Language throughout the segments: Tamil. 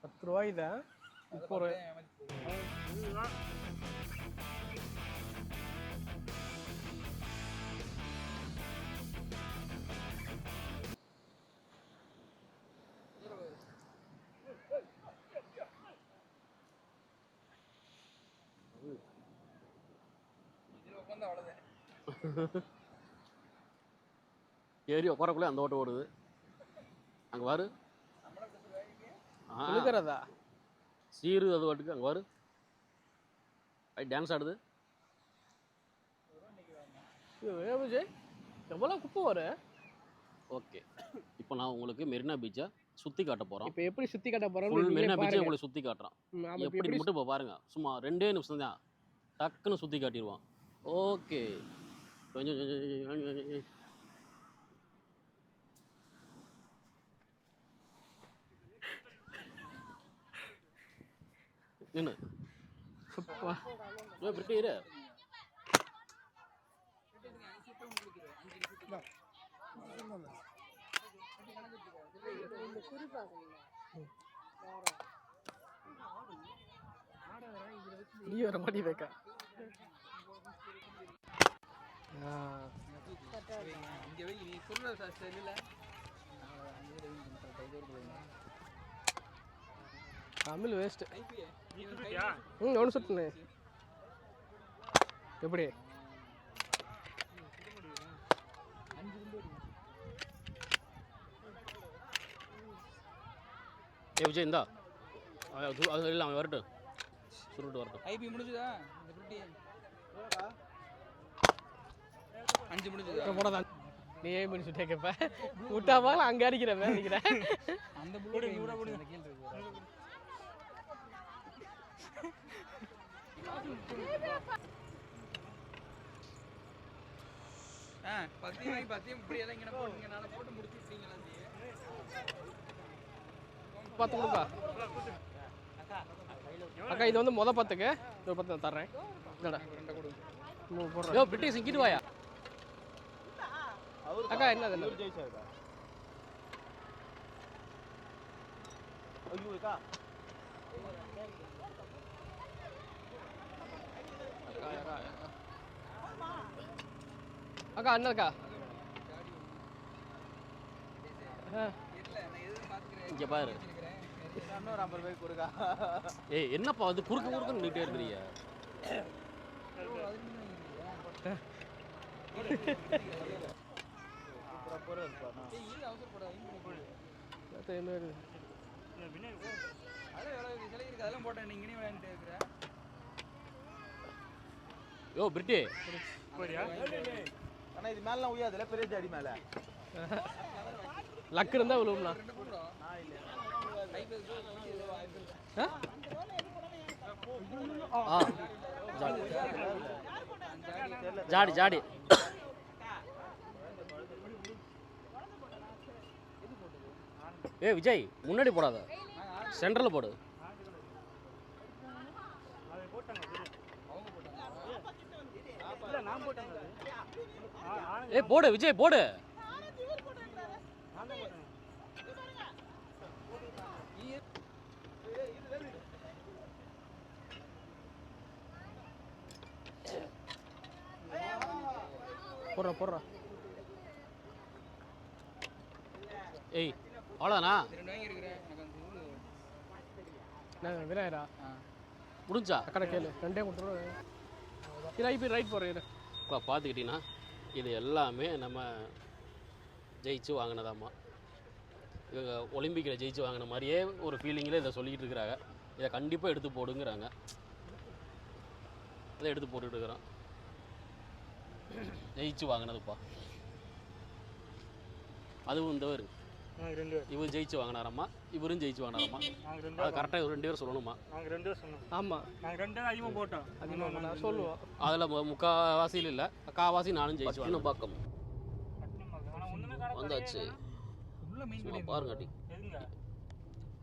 10 ரூபாய் தான் இப்போ ஒரு ஏறி உட்காரக்குள்ளே அந்த ஓட்டம் ஓடுது. அங்கே வாரு இருக்கிறதா சீரு அது வாட்டுக்கு அங்கே வாரு டான்ஸ் ஆடுது. விஜய் எவ்வளோ குப்பை வரும். ஓகே, இப்போ நான் உங்களுக்கு மெரினா பீச்சை சுற்றி காட்ட போகிறோம். இப்போ எப்படி சுற்றி காட்ட போகிறோம்? ஃபுல் மெரினா பீச்சை உங்களுக்கு சுற்றி காட்டுறோம். எப்படி மட்டும் இப்போ பாருங்கள், சும்மா 2 நிமிஷம் தான் டக்குன்னு சுற்றி காட்டிடுவான். ஓகே, கொஞ்சம் என்ன பிரிட்டி இரு. நீ வர மாட்டேக்கா. தமிழ் வேஸ்ட். ஒன்று சுட்டுனே எப்படி விஜய் இந்தா அது இல்லை, அவன் வரட்டும், சுருட்டு வரட்டும். ஐபி முடிஞ்சுதா? இந்த 5 முடிஞ்சுதா? போடாதான் நீ ஏன் பண்ணி சுட்டே கேப்ப விட்டாமல் அங்கே அடிக்கிற அடிக்கிறேன். அந்த புள்ளி அந்த கீழ் இருக்கு. பத்தியம் இப்படி எல்லாம் இங்கே போட்டுங்க. நாளை போட்டு முடிச்சுட்டீங்களா? பார்த்து கொடுப்பா அக்கா. இது வந்து 10க்கு ஒரு 10 தர்றேன். யோ பிரிட்டிஷ் இங்கிட்டு வாயா. அக்கா என்ன அக்கா அண்ணாக்கா இங்கே பாரு. ஏய் என்னப்பா அது குறுக்க குறுக்க நின்றுட்டே இருக்கிறீங்க. யோ பிரிட்டி இது மேல உயாதுல பெரிய ஜாடி மேல லக்கு இருந்தா விழுவும்ண்ணா. ஜாடி ஜாடி ஏ விஜய் முன்னாடி போடாத, சென்டரில் போடு. ஏ போடு விஜய் போடு. போடுறா ஏய் அவ்வளோதானா? விநாயகரா முடிஞ்சா? அக்கடை கேளு 2 கொடுத்துருவோம். ஐபி ரைட் போடுறேன். இப்போ பார்த்துக்கிட்டிங்கன்னா இது எல்லாமே நம்ம ஜெயிச்சு வாங்கினதாம்மா. இவங்க ஒலிம்பிக்கில் ஜெயிச்சு வாங்கின மாதிரியே ஒரு ஃபீலிங்கில் இதை சொல்லிக்கிட்டு இருக்கிறாங்க. இதை கண்டிப்பாக எடுத்து போடுங்கிறாங்க. இதை எடுத்து போட்டுக்கிட்டு இருக்கிறோம். ஜெயிச்சு வாங்கினதுப்பா. அதுவும் இந்தவர் இவர் ஜெயிச்சு வாங்கினாரம்மா, இவரும் ஜெயிச்சு வாங்கினாரம்மா. அது கரெக்டாக 2 பேர் சொல்லணுமா? ஆமாம், அதிகமாக போட்டோம். அதிகமாக சொல்லுவோம். அதில் முக்கால்வாசியில் இல்லை, காவாசி நானும் ஜெயிச்சு வாங்கினேன். பார்க்கணும் வந்தாச்சு பாருங்க.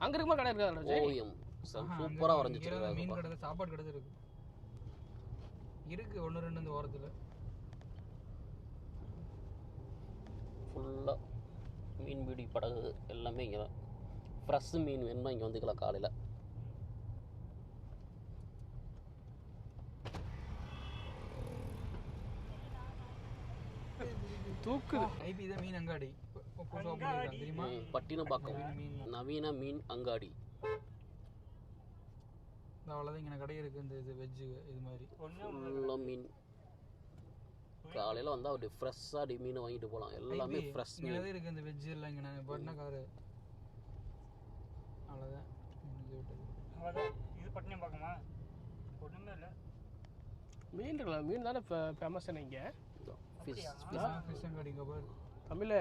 அங்கே இருக்குமா கடை இருக்காது. ஓவியம் சூப்பராக வரைஞ்சிட்டு மீன் கடை சாப்பாடு கடை இருக்கு. 1-2 இந்த ஓரத்தில் ஃபுல்லாக மீன்பிடி படகு எல்லாமே இங்கே தான். ஃப்ரெஷ் மீன் வேணுமா இங்கே வந்துக்கலாம் காலையில். தூக்குது. ஐபி தான் மீன் அங்காடி புதுசா open பண்ணிருக்காங்க தெரியுமா? பட்டினப்பாக்கம் நவீன மீன் அங்காடி. அவ்வளோதான் இங்கே கடை இருக்குது. இந்த இது வெஜ்ஜு இது மாதிரி ஃபுல்லாக மீன். காலையில் வந்தால் அப்படி ஃப்ரெஷ்ஷாக மீனை வாங்கிட்டு போகலாம். எல்லாமே ஃப்ரெஷ் இங்கே மீன் தான் இருக்குது இந்த வெஜ்ஜு எல்லாம். இங்கே நான் பட்டினா காரு அவ்வளோதான் இது பட்டினம் பார்க்கமா ஒன்றுமே இல்லை. மீன் இருக்கலாம். மீன் தானே ஃபேமஸ் இங்கே. ஃபிஷ் ஃபிஷ் அங்காடி இங்கே பாரு தமிழ்